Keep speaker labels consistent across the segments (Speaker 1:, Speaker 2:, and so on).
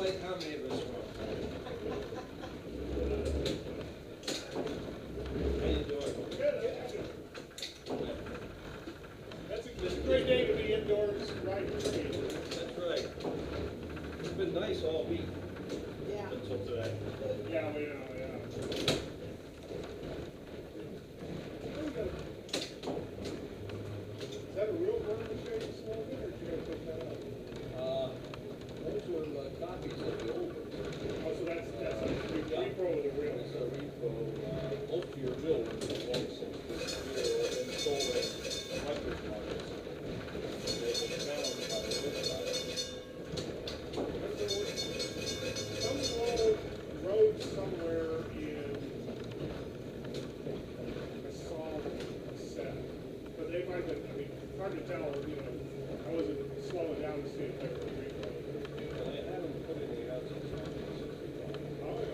Speaker 1: like how many of us were. How you doing?
Speaker 2: Good. It's a great day to be indoors riding trees.
Speaker 1: That's right. It's been nice all week
Speaker 3: Yeah.
Speaker 1: until today.
Speaker 2: Yeah, we know, yeah. Is that a real Burger Shake slogan, or did you guys pick that up?
Speaker 1: Those were copies of the old ones.
Speaker 2: Oh, so that's a repro of the real.
Speaker 1: It's a repo. Most of your real ones are 160. They've been sold at record markets. They've been found by the website.
Speaker 2: Some old road somewhere in, I saw a set, but they might have been, I mean, hard to tell, I wasn't slowing down to see if they were repro.
Speaker 1: They haven't put any out since 1965.
Speaker 2: Oh, yeah.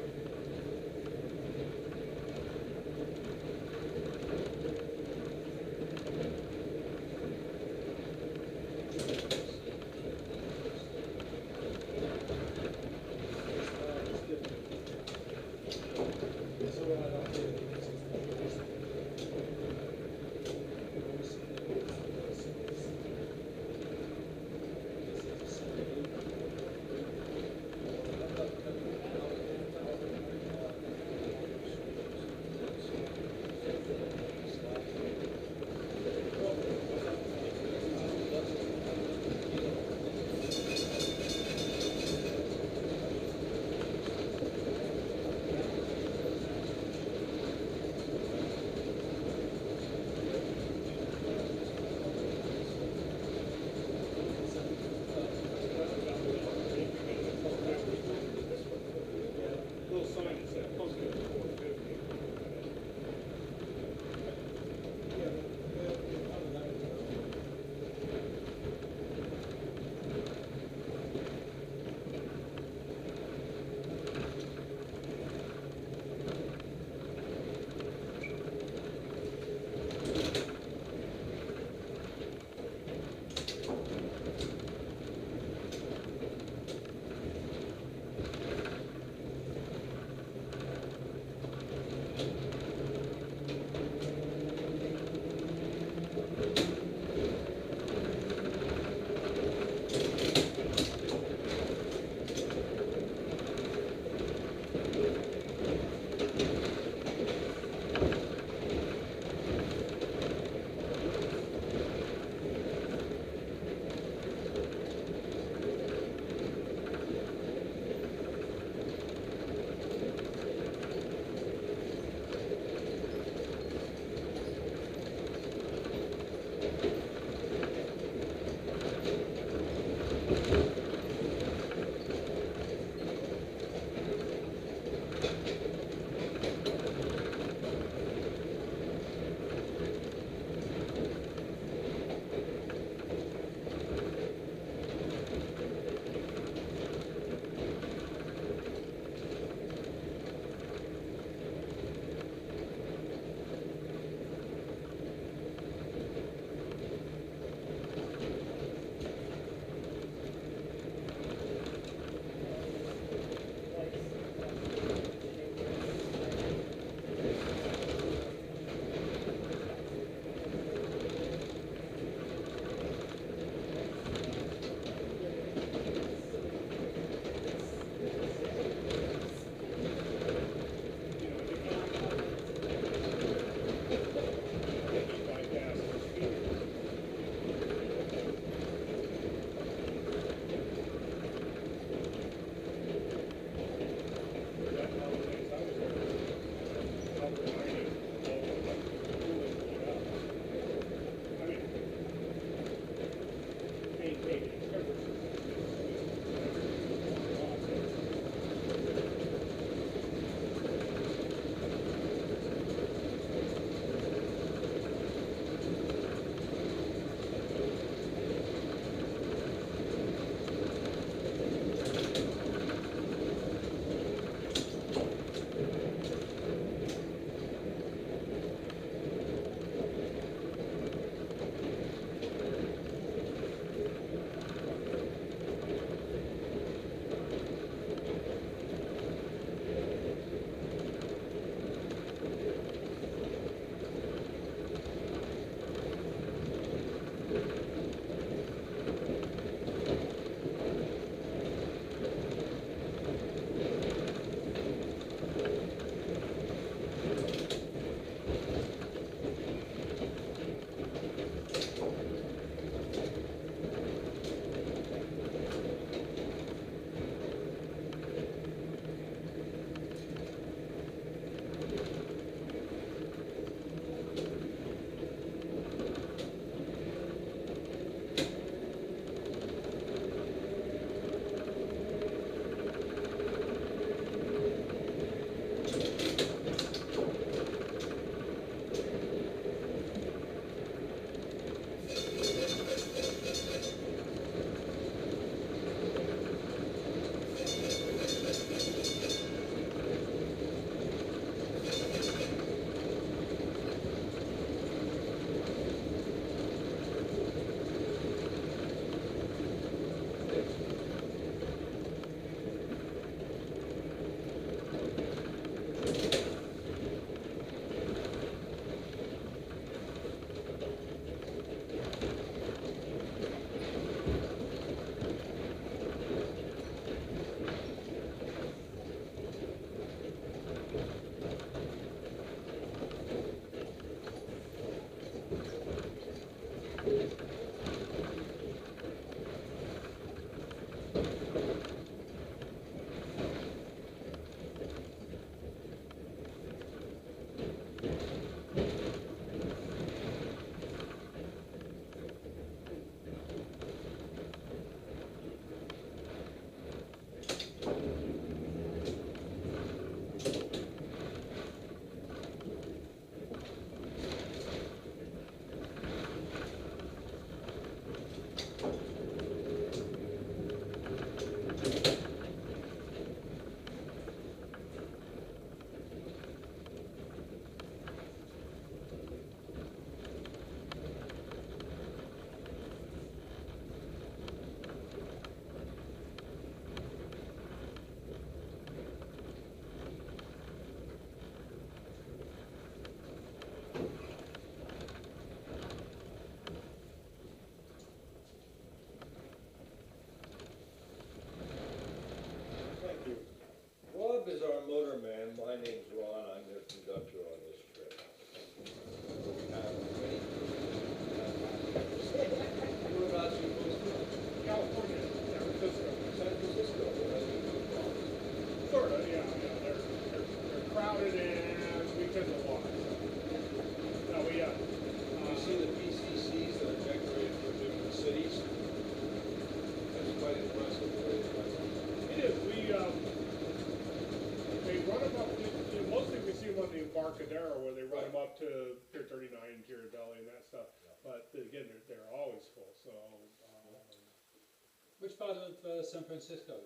Speaker 3: part of San Francisco?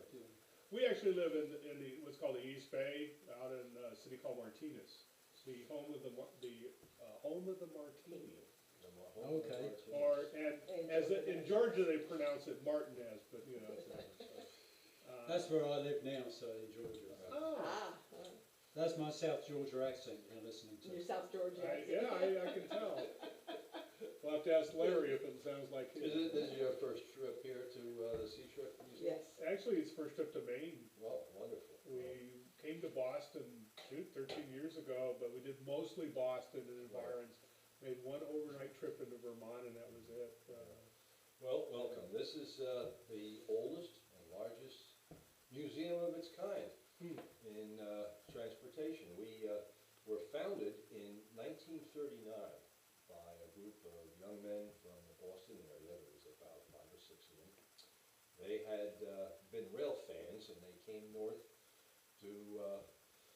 Speaker 2: We actually live in the, what's called the East Bay, out in a city called Martinez. It's the home of home of the martini.
Speaker 3: Okay.
Speaker 2: Or, and as in Georgia, they pronounce it Martinez, but you know, it's
Speaker 3: That's where I live now, so in Georgia.
Speaker 2: oh,
Speaker 3: That's my South Georgia accent you're listening
Speaker 4: Your
Speaker 3: to.
Speaker 4: South Georgia accent.
Speaker 2: yeah, I can tell. We'll have to ask Larry if it sounds like his.
Speaker 5: This is your first trip here to the Sea Trip Museum?
Speaker 4: Yes.
Speaker 2: Actually, it's first trip to Maine.
Speaker 5: Well, wonderful.
Speaker 2: We came to Boston, 13 years ago, but we did mostly Boston and environs. Made one overnight trip into Vermont, and that was it.
Speaker 5: Well, welcome. This is the oldest and largest museum of its kind in transportation. We were founded in 1939 by a group of young men from the Boston area. There was about 5 or 6 of them. They had been rail fans, and they came north to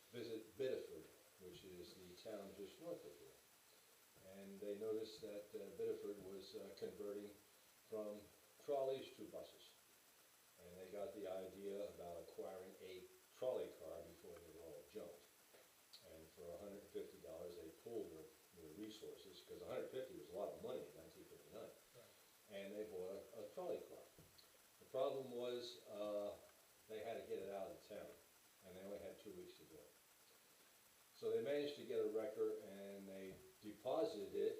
Speaker 5: visit Biddeford, which is the town just north of here. And they noticed that Biddeford was converting from trolleys to buses. And they got the idea about acquiring a trolley car before they were all junked. And for $150, they pooled their resources, because $150 was a lot of money in 1939. And they bought a trolley car. The problem was they had to get it out of town, and they only had 2 weeks to do it. So they managed to get a wrecker, and they deposited it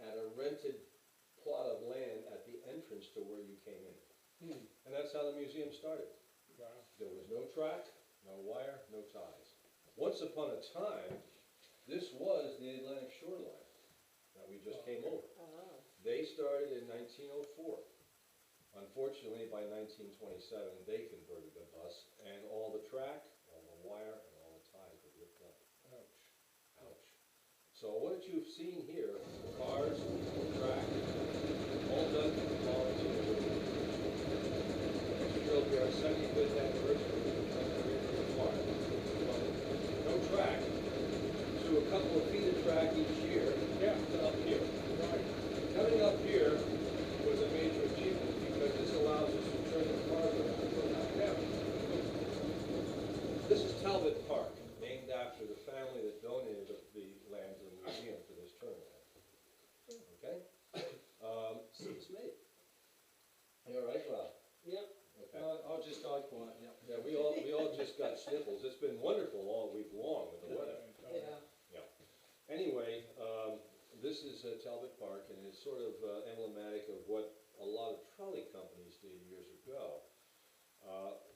Speaker 5: at a rented plot of land at the entrance to where you came in. And that's how the museum started.
Speaker 2: Wow.
Speaker 5: There was no track, no wire, no ties. Once upon a time, this was the Atlantic shoreline that we just came over.
Speaker 4: Oh.
Speaker 5: They started in 1904. Unfortunately, by 1927, they converted the bus, and all the track, all the wire, and all the ties were ripped up.
Speaker 2: Ouch.
Speaker 5: Ouch. So what you've seen here, cars, track, all done for volunteers. It'll be our 75th anniversary of the park. No track, to a couple of feet of track each year,
Speaker 2: Yeah.
Speaker 5: to up here.
Speaker 2: Right.
Speaker 5: Coming up here was a major achievement because this allows us to turn the cars around and go down.
Speaker 2: Yeah.
Speaker 5: This is Talbot Park, named after the family that donated the land to the museum for this tournament. Okay? Seats made. You all right, Rob?
Speaker 3: Yep.
Speaker 5: Okay.
Speaker 3: I'll just die quiet, yep.
Speaker 5: Yeah, we all just got sniffles. It's been wonderful all week long with the weather.
Speaker 4: Yeah.
Speaker 5: Yeah. Anyway, this is Talbot Park, and it's sort of emblematic of what a lot of trolley companies did years ago.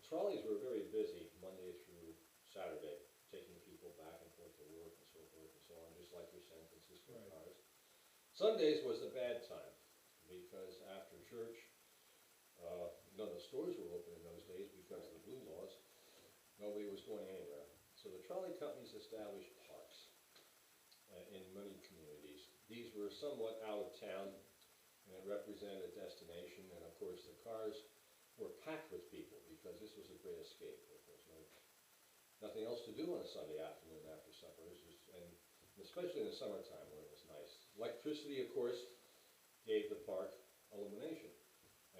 Speaker 5: Trolleys were very busy Monday through Saturday, taking people back and forth to work and so forth and so on, just like your San Francisco
Speaker 2: Right.
Speaker 5: cars. Sundays was the bad time, because after church, none of the stores were open in those days because of the blue laws. Nobody was going anywhere. So the trolley companies established parks in many communities. These were somewhat out of town, and it represented a destination, and of course the cars were packed with people because this was a great escape. There was nothing else to do on a Sunday afternoon after supper, and especially in the summertime when it was nice. Electricity, of course, gave the park illumination.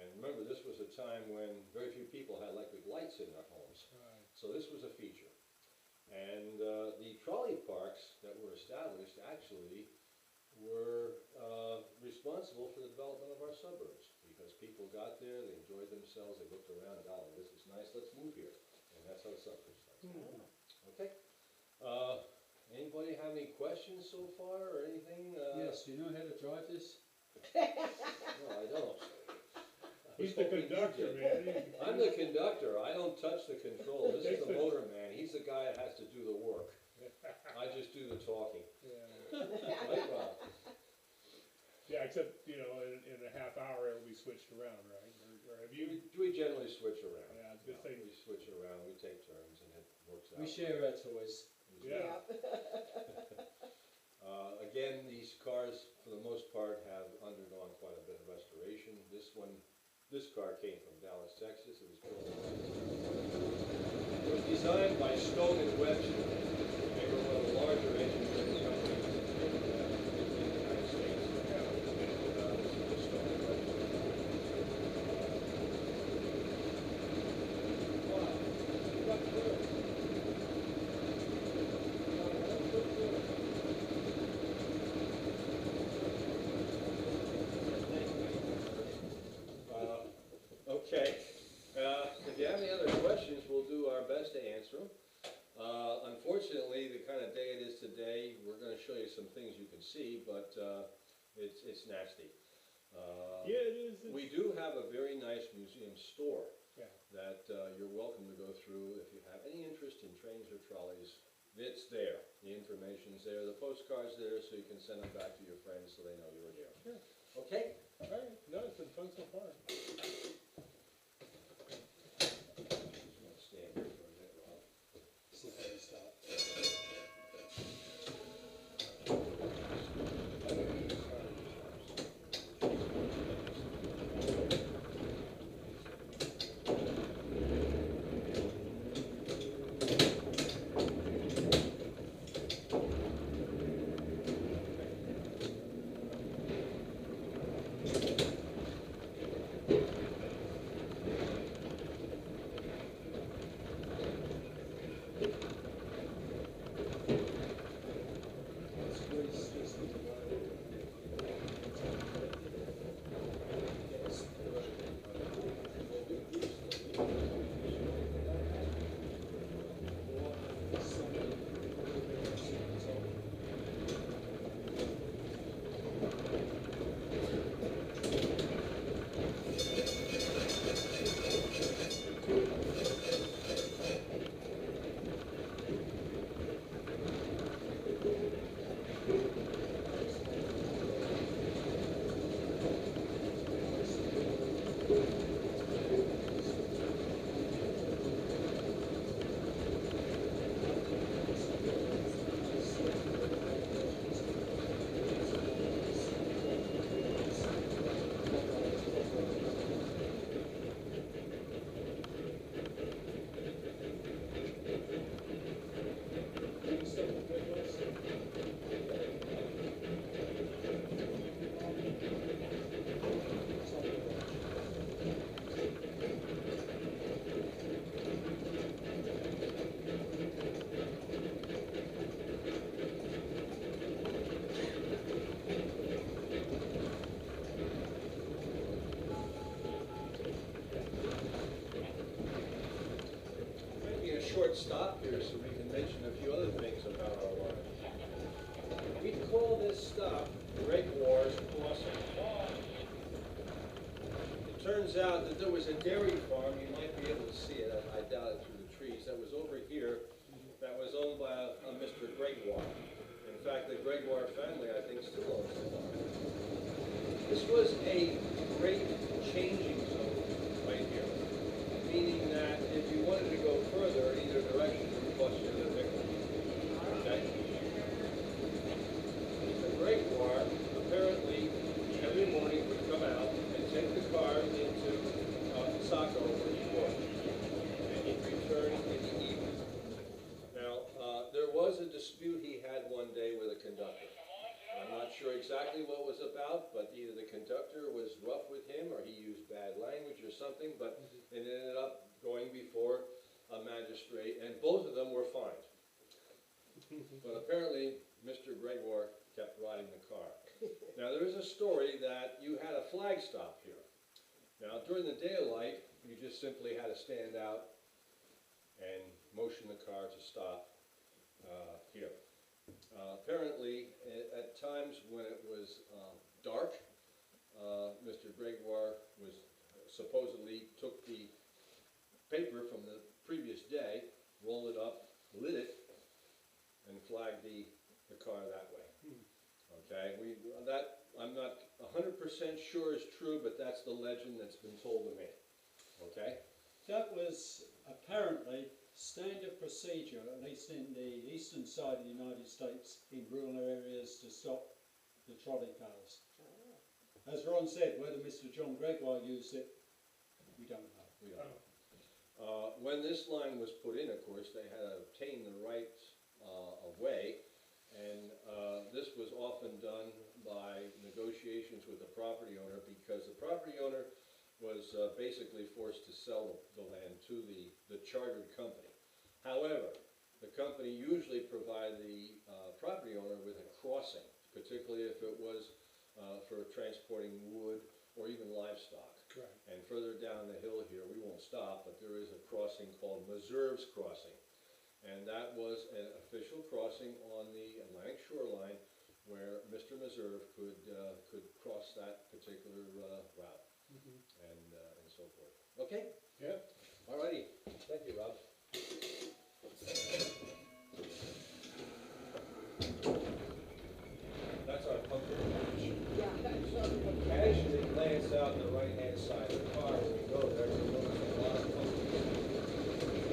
Speaker 5: And remember, this was a time when very few people had electric lights in their homes.
Speaker 2: Right.
Speaker 5: So this was a feature. And the trolley parks that were established actually were responsible for the development of our suburbs, because people got there, they enjoyed themselves, they looked around, golly, this is nice, let's move here. And that's how the suburbs started. Okay. Anybody have any questions so far or anything?
Speaker 3: Yes, do you know how to drive this?
Speaker 5: No, I don't. I was
Speaker 2: He's the
Speaker 5: hoping you
Speaker 2: conductor,
Speaker 5: did.
Speaker 2: man.
Speaker 5: I'm the conductor, I don't touch the control, this is the motor man, he's the guy that has to do the work. I just do the talking.
Speaker 2: Yeah.
Speaker 5: Right, Rob?
Speaker 2: Yeah, except, you know, in a half hour it'll be switched around, right? Or have you?
Speaker 5: We generally switch around.
Speaker 2: Yeah, I was gonna say-
Speaker 5: We switch around, we take turns, and it works out.
Speaker 3: We share our toys.
Speaker 2: Yeah.
Speaker 5: Again, these cars, for the most part, have undergone quite a bit of restoration. This car came from Dallas, Texas. It was built it was designed by Stone and Webster. They were one of the larger engineering companies in the United States. And, this is Stone and Webster.
Speaker 2: Yeah, it is.
Speaker 5: We do have a very nice museum store
Speaker 2: Yeah.
Speaker 5: that you're welcome to go through. If you have any interest in trains or trolleys, it's there. The information's there, the postcard's there, so you can send them back to your friends so they know you were there.
Speaker 2: Sure.
Speaker 5: Okay?
Speaker 2: All right, no, it's been fun so far.
Speaker 5: Just gonna stand here for a minute, Rob.
Speaker 3: See if they start. Squeeze this into
Speaker 5: Maybe a short stop here so we can mention a few other things about our line. We call this stop Great Wars Crossing. It turns out that there was a dairy farm, you might be able to see it, I doubt it through the trees, that was over here, that was owned by a Mr. Gregoire. In fact, the Gregoire family, I think, still owns the farm. This was a great changing zone right here, meaning that if you wanted to go further in either direction, it would cost you a nickel. Okay? Mr. Gregoire apparently every morning would come out and take the car into Saco where he worked, and he'd return in the evening. Now, there was a dispute he had one day with a conductor. I'm not sure exactly what was about, but either the conductor was rough with him or he used bad language or something, but it ended up going before a magistrate, and both of them were fined. But apparently, Mr. Gregoire kept riding the car. Now, there is a story that you had a flag stop here. Now, during the daylight, you just simply had to stand out and motion the car to stop here. Apparently, at times when it was dark, Mr. Gregoire was supposedly took the paper from the previous day, rolled it up, lit it, and flagged the car that way. Okay, that I'm not 100% sure is true, but that's the legend that's been told to me. Okay?
Speaker 3: That was apparently standard procedure, at least in the eastern side of the United States, in rural areas to stop the trolley cars. As Ron said, whether Mr. John Gregoire used it, we don't know.
Speaker 5: We don't know. When this line was put in, of course, they had to obtain the right of way, and this was often done by negotiations with the property owner, because the property owner was basically forced to sell the land to the chartered company. However, the company usually provided the property owner with a crossing, particularly if it was for transporting wood or even livestock.
Speaker 2: Correct.
Speaker 5: And further down the hill here, we won't stop, but there is a crossing called Meserve's Crossing. And that was an official crossing on the Atlantic shoreline where Mr. Meserve could cross that particular route and so forth. Okay?
Speaker 2: Yeah.
Speaker 5: All righty. Thank you, Rob. That's our pumpkin patch. Casually glance out the right-hand side of the car when we go there, you'll notice a lot of pumpkins.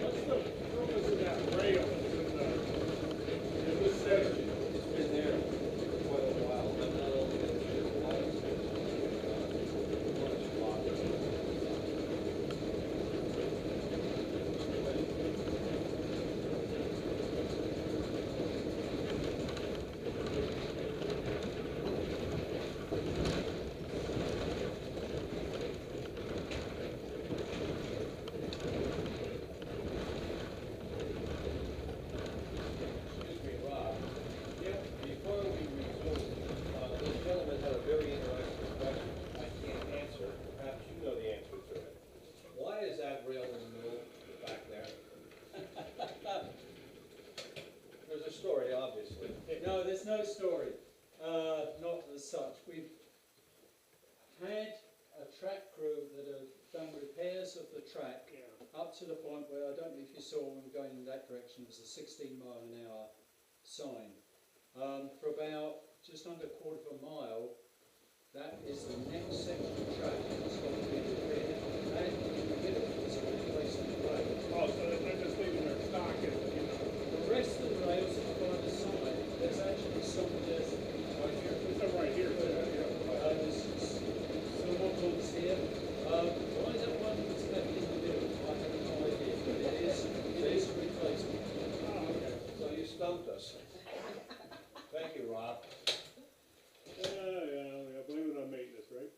Speaker 2: What's the purpose of that rail in this section?
Speaker 5: It's been there for quite a while, but not only has it been wide, much longer. Excuse me, Rob.
Speaker 2: Yeah.
Speaker 5: Before we resume, this gentleman had a very interesting question I can't answer. Perhaps you know the answer to it. Why is that rail in the middle, back there? There's a story, obviously.
Speaker 3: No, there's no story, not as such. We've had a track crew that have done repairs of the track
Speaker 2: Yeah.
Speaker 3: up to the point where, I don't know if you saw when we were going in that direction, there's a 16-mile-an-hour sign. For about just under a quarter of a mile, that is the next section of track that's got to be repaired. And in the middle is a replacement rail.
Speaker 2: Oh, so they're just leaving their stock and,
Speaker 3: The rest of the rails are by the side. There's actually some there's
Speaker 2: right here, there's some right here, too, yeah.
Speaker 3: there's some more ones here. Why that one was left in the middle, I have no idea, but it is a replacement.
Speaker 2: Oh, okay.
Speaker 5: So you stumped us. Thank you, Rob.
Speaker 2: Yeah, blame it on maintenance, right?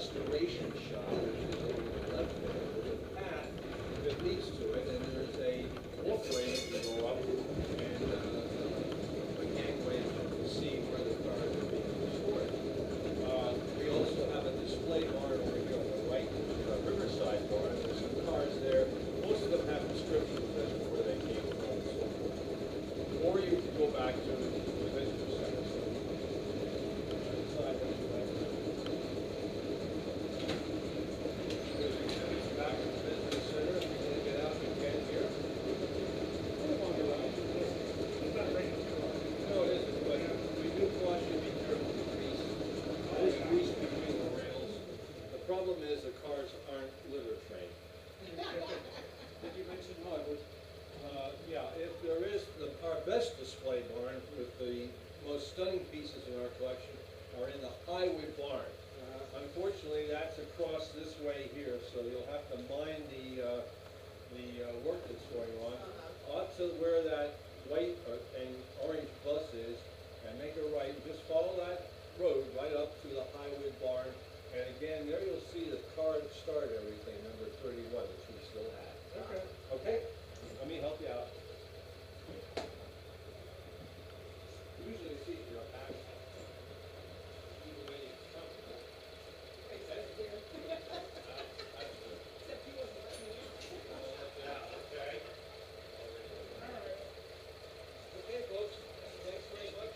Speaker 5: restoration shop, which is over the left there. There's a path that leads to it, and there's a walkway that you go up, and a gangway to see where the cars are being restored. We also have a display barn over here on the right, Riverside Barn. There's some cars there. Most of them have descriptions as to where they came from and so forth. Or you can go back to the visitor center. Side of the back. There's exhibits back at the visitor center. If you want to get out, you can here. No, it isn't, but we do caution you be careful of the grease. There's grease between the rails. The problem is the cars aren't liver trained.
Speaker 3: Did you mention Highwood?
Speaker 5: Yeah, if there is, our best display barn with the most stunning pieces in our collection are in the Highwood barn. Unfortunately, that's across this way here, so you'll have to mind the work that's going on. Up to where that white and orange bus is, and make a right, and just follow that road right up to the Highwood barn. And again, there you'll see the car that started everything, number 31, which we still have.
Speaker 2: Okay.
Speaker 5: Okay? Let me help you out. Usually it's easier to pack. Even when it's comfortable. Hey, that's good. That's good. Okay. Okay, folks, thanks very much.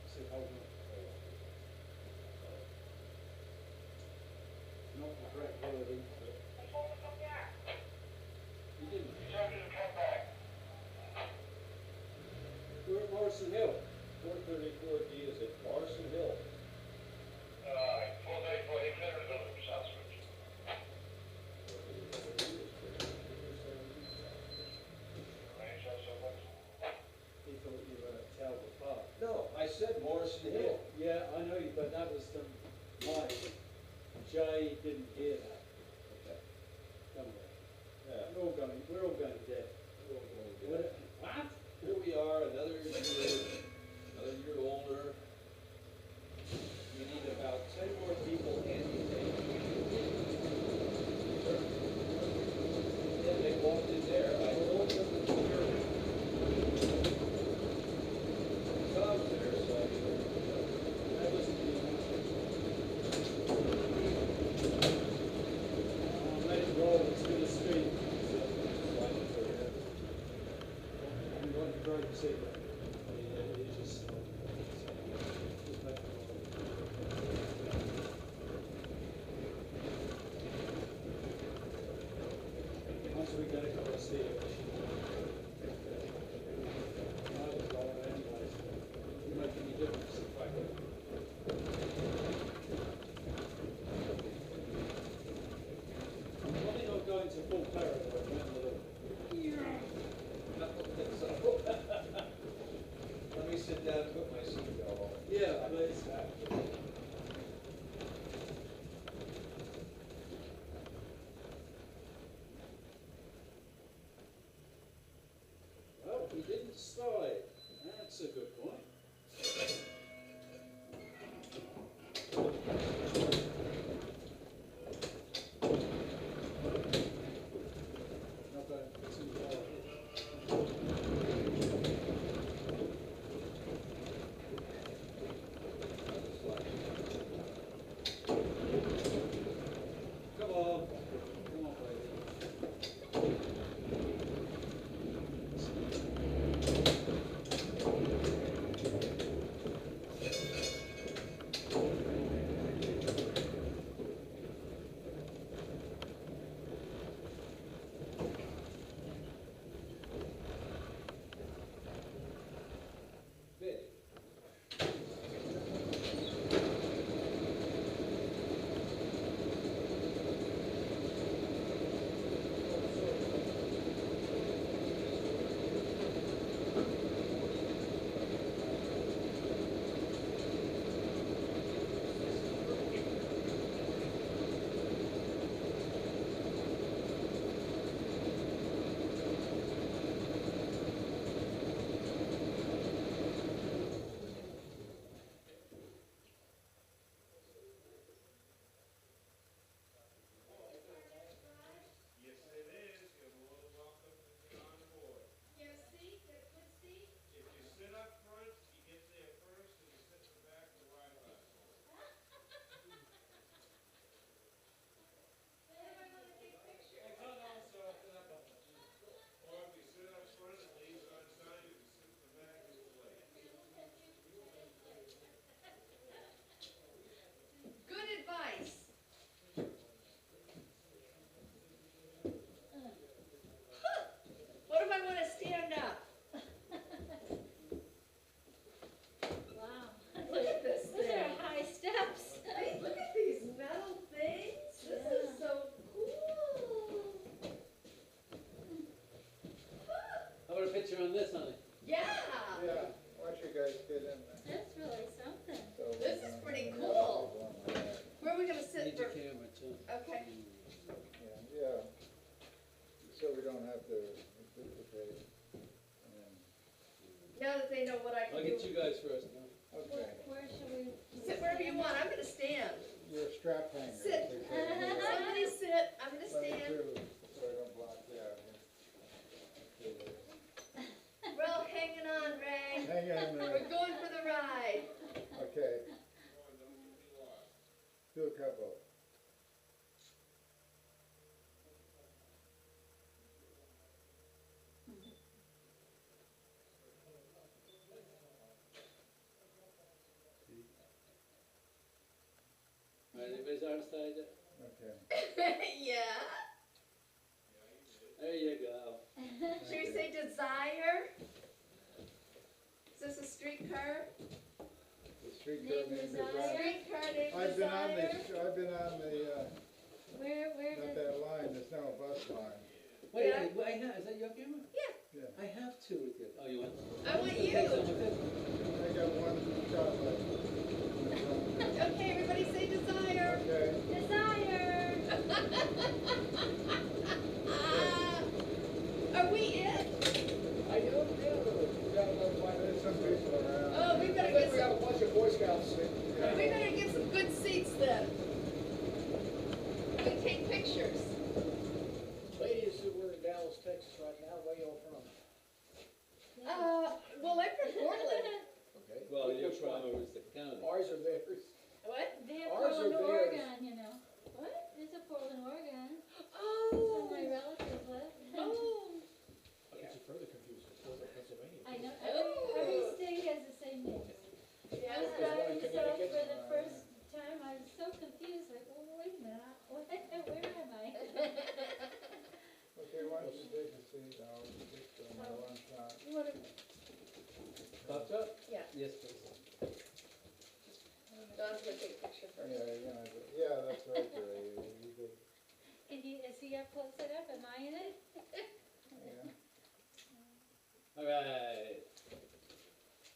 Speaker 3: See, hold on. Not the great holiday. You didn't?
Speaker 5: We're at Morrison Hill. 434D is at Morrison Hill.
Speaker 3: He thought you were at Talbot Park.
Speaker 5: No, I said Morrison Hill.
Speaker 3: Yeah, I know you, but that was the, Mike. Jay didn't hear that.
Speaker 5: Okay.
Speaker 3: Don't worry.
Speaker 5: Yeah.
Speaker 3: We're all going deaf.
Speaker 5: We're all going to get it.
Speaker 3: What?
Speaker 5: Here we are, another year older. We need about 10 more people handy. Yeah, they walked in there, I told them to turn. Tom's there, so
Speaker 3: That wasn't the let it roll, it's through the street. I'm going to drive to see that. It's just back to once we get it, we'll see it. I was rolling anyways. Doesn't make any difference. I'm probably not going to full power though, remember that.
Speaker 5: I don't think so. Let me sit down and put my seatbelt on.
Speaker 3: Yeah, please. Well, he didn't slide. That's a good point. Not bad. It's in the water. Come on. Come on, baby.
Speaker 4: Yeah,
Speaker 6: Yeah, once you guys get in there.
Speaker 7: That's really something.
Speaker 6: So
Speaker 4: This
Speaker 6: we're
Speaker 4: is
Speaker 6: gonna
Speaker 4: pretty
Speaker 6: hang
Speaker 4: cool.
Speaker 6: out with one like that.
Speaker 4: where are we gonna sit
Speaker 3: Need
Speaker 4: for,
Speaker 3: your camera too.
Speaker 4: okay,
Speaker 6: Yeah, so we don't have to duplicate. And,
Speaker 4: now that they know what I
Speaker 3: I'll
Speaker 4: can
Speaker 3: get
Speaker 4: do.
Speaker 3: you guys first, huh?
Speaker 6: okay,
Speaker 7: Where should we?
Speaker 4: Sit wherever you want, I'm gonna stand.
Speaker 6: your strap hanger.
Speaker 4: Sit.
Speaker 6: take that here.
Speaker 4: Somebody sit, I'm gonna
Speaker 6: Let me
Speaker 4: stand.
Speaker 6: through, so I don't block you out here.
Speaker 4: We're all hanging on, Ray.
Speaker 6: Hang on a
Speaker 4: We're
Speaker 6: minute,
Speaker 4: going for the ride.
Speaker 6: okay. Do a couple.
Speaker 3: Alright, everybody's outside it?
Speaker 6: Okay.
Speaker 4: Yeah,
Speaker 3: There you go.
Speaker 4: should we say desire? Is this a streetcar?
Speaker 6: The streetcar
Speaker 7: Name
Speaker 6: named
Speaker 7: Desire?
Speaker 6: Desire.
Speaker 4: Streetcar named
Speaker 6: I've been on
Speaker 4: Desire?
Speaker 6: I've been on the,
Speaker 7: Where
Speaker 6: not
Speaker 7: did,
Speaker 6: that line, there's now a bus line.
Speaker 3: Wait,
Speaker 4: Yeah.
Speaker 3: wait, is that your camera?
Speaker 6: Yeah,
Speaker 3: I have two with you. Oh, you want?
Speaker 4: I want
Speaker 3: Take
Speaker 4: you.
Speaker 3: some with it?
Speaker 6: I got one shot left.
Speaker 4: Okay, everybody say desire.
Speaker 6: Okay,
Speaker 7: desire?
Speaker 4: Are we it?
Speaker 1: I don't know, we got another five
Speaker 6: there's
Speaker 1: minutes.
Speaker 6: some people around.
Speaker 4: Oh, we
Speaker 1: I
Speaker 4: better
Speaker 1: think
Speaker 4: get
Speaker 1: we got
Speaker 4: some,
Speaker 1: a bunch of Boy Scouts.
Speaker 4: we better get some good seats then. We take pictures.
Speaker 1: Ladies who were in Dallas, Texas right now, where y'all from?
Speaker 4: Well, I'm from Portland.
Speaker 1: Okay.
Speaker 3: Well, your
Speaker 1: Which one?
Speaker 3: trauma was the county.
Speaker 1: Ours or theirs?
Speaker 4: What?
Speaker 7: They're
Speaker 1: Ours or
Speaker 7: Portland,
Speaker 1: theirs?
Speaker 7: Oregon, you know.
Speaker 4: What?
Speaker 7: It's a Portland, Oregon.
Speaker 4: Oh.
Speaker 7: Some of my relatives live.
Speaker 4: Oh.
Speaker 1: That gets you further confused with Portland, Pennsylvania.
Speaker 7: I know,
Speaker 4: Oh.
Speaker 7: every state has the same name. I
Speaker 4: Yeah.
Speaker 7: was
Speaker 1: There's one
Speaker 7: driving
Speaker 1: in
Speaker 7: south
Speaker 1: Connecticut.
Speaker 7: for the first time, I was so confused, like, oh, wait a minute, where am I?
Speaker 6: Okay, why don't you take a seat, I'll just, my one shot.
Speaker 4: You wanna,
Speaker 3: Popped up?
Speaker 4: yeah,
Speaker 3: Yes, please.
Speaker 4: Don's gonna take a picture first.
Speaker 6: Yeah, that's right, Ray, you did,
Speaker 7: Is he up close enough, am I in it?
Speaker 6: yeah.
Speaker 3: Alright.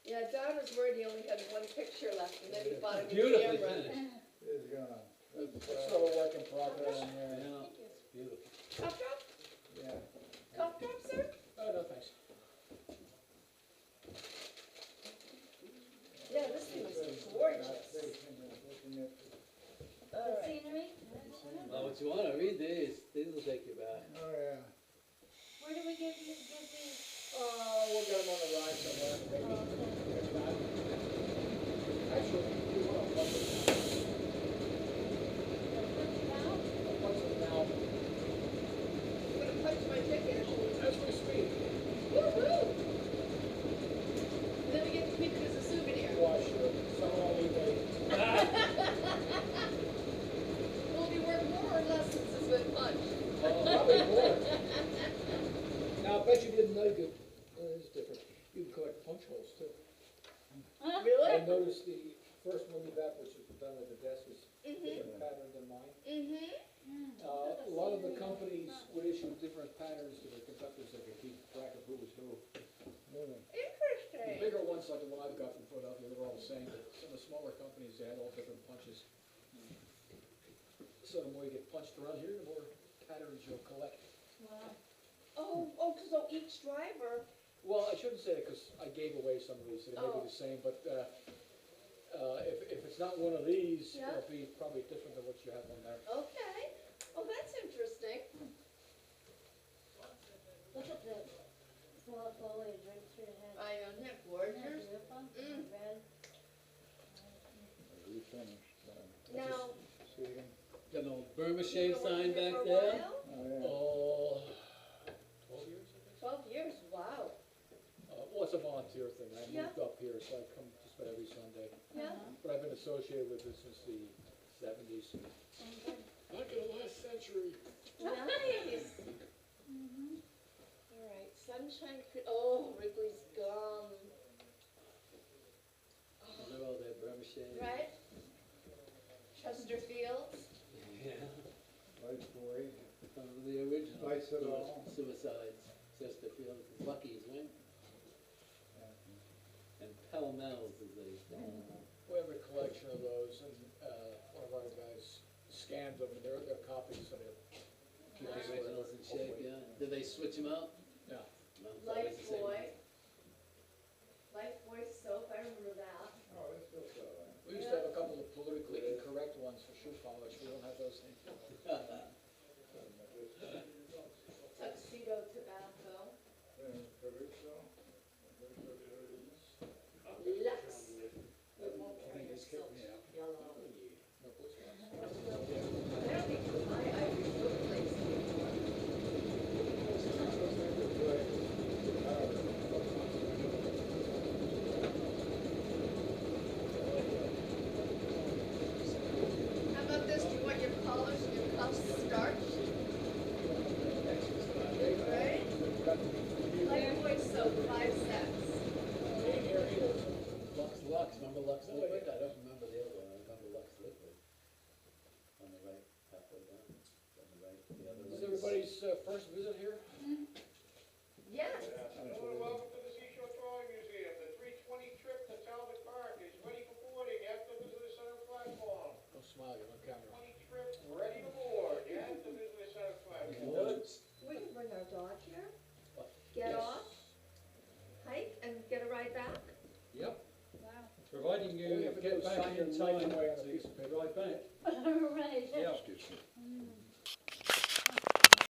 Speaker 4: Yeah, Don was worried he only had one picture left and then he bought a new
Speaker 3: Beautifully
Speaker 4: camera.
Speaker 3: finished.
Speaker 6: It's gone. That's,
Speaker 1: It's still a work in progress.
Speaker 3: Yeah,
Speaker 7: Thank you.
Speaker 3: beautiful.
Speaker 4: Cough drop?
Speaker 6: yeah.
Speaker 4: Cough drop, sir?
Speaker 1: Oh, no, thanks.
Speaker 4: Yeah, this thing is gorgeous. All
Speaker 7: The
Speaker 4: right.
Speaker 7: scenery?
Speaker 3: Well, what you wanna read these will take you back.
Speaker 6: Oh, yeah.
Speaker 7: Where do we get these?
Speaker 1: We'll get them on the ride somewhere, maybe.
Speaker 7: Oh,
Speaker 1: If not. Actually, we want to punch it now.
Speaker 7: now?
Speaker 1: Punch it now.
Speaker 4: You gonna punch my ticket?
Speaker 1: As we speak.
Speaker 4: Woo-hoo! And then we get to keep it as a souvenir.
Speaker 1: Wash it. Someone on eBay.
Speaker 4: Will it be worth more or less since it's been punched?
Speaker 1: Probably more. Now, I bet you didn't know you could, it's different. You can collect punch holes too. I
Speaker 4: Really?
Speaker 1: noticed the first one you got, which was done at the desk, was
Speaker 4: Mm-hmm,
Speaker 1: different pattern than mine.
Speaker 4: mm-hmm.
Speaker 1: A lot of the companies would issue different patterns to their conductors that could keep track of who was who.
Speaker 6: Really?
Speaker 1: The
Speaker 4: Interesting.
Speaker 1: bigger ones, like the one I've got from Philadelphia, they're all the same, but some of the smaller companies, they had all different punches. So the more you get punched around here, the more patterns you'll collect.
Speaker 7: Wow.
Speaker 4: So each driver,
Speaker 1: Well, I shouldn't say it, because I gave away some of these, so they may
Speaker 4: Oh.
Speaker 1: be the same, but, if it's not one of these,
Speaker 4: Yeah.
Speaker 1: it'll be probably different than what you have on there.
Speaker 4: okay. Oh, that's interesting.
Speaker 7: Look at the foliage right through the head.
Speaker 4: I know, isn't that
Speaker 7: Isn't that
Speaker 4: gorgeous?
Speaker 7: beautiful?
Speaker 4: Mm.
Speaker 7: Red.
Speaker 6: We finished,
Speaker 4: Now,
Speaker 6: see him?
Speaker 3: Got an old Burma
Speaker 4: you
Speaker 3: shave
Speaker 4: been working
Speaker 3: sign
Speaker 4: here
Speaker 3: back
Speaker 4: for a
Speaker 3: there.
Speaker 4: while?
Speaker 6: Oh, yeah.
Speaker 1: Oh, 12 years, I think?
Speaker 4: 12 years, wow.
Speaker 1: Well, it's a volunteer thing. I
Speaker 4: Yeah.
Speaker 1: moved up here, so I come just about every Sunday.
Speaker 4: Yeah.
Speaker 1: But I've been associated with it since the 70s. Back in the last century.
Speaker 4: Nice.
Speaker 7: Mm-hmm.
Speaker 4: All right, Sunshine Creek, oh, Wrigley's Gum.
Speaker 3: They're all there, Burma shave.
Speaker 4: Right? Chesterfield.
Speaker 3: Yeah.
Speaker 6: Life boy.
Speaker 3: The original
Speaker 6: Vice it all.
Speaker 3: suicides, Chesterfield, Bucky's, right?
Speaker 8: Pall Malls, as they say.
Speaker 6: We have a collection of those, and, one of our guys scanned them, and they're copies, so they're. keep us forever,
Speaker 8: Originals in shape,
Speaker 6: hopefully.
Speaker 8: yeah. Did they switch them out?
Speaker 6: Yeah.
Speaker 8: No, it's always the same.
Speaker 4: Lifebuoy soap, I remember that.
Speaker 6: Oh, they still sell that. We used to have a couple of politically incorrect ones for shoe polish, we don't have those anymore.
Speaker 4: Tuxedo tobacco. Lux. It won't carry your silk yellow.
Speaker 6: No, which ones?
Speaker 4: I don't think I removed place. How about this, do you want your collars and your cuffs starched? Right? Lifebuoy soap, 5 cents.
Speaker 8: Lux, remember Lux Liquid? I don't remember the other one, I remember Lux Liquid. On the right, halfway down, on the right, the other one.
Speaker 6: Is everybody's first visit here?
Speaker 4: Yes.
Speaker 1: Welcome to the Seashore Trolley Museum. The 320 trip to Talbot Park is ready for boarding at the visitor center platform.
Speaker 6: Don't smile, you're on camera.
Speaker 1: 20 trip ready to board at the visitor center platform.
Speaker 8: Woods.
Speaker 4: We can bring our dog here, get off, hike, and get a ride back.
Speaker 3: Yep,
Speaker 7: Wow.
Speaker 3: providing
Speaker 6: All you
Speaker 3: you
Speaker 6: have to do
Speaker 3: get
Speaker 6: is
Speaker 3: back
Speaker 6: sign
Speaker 3: in
Speaker 6: your life
Speaker 3: time
Speaker 6: away on a
Speaker 3: to
Speaker 6: piece of paper.
Speaker 3: ride back.
Speaker 7: Right.
Speaker 3: Yeah.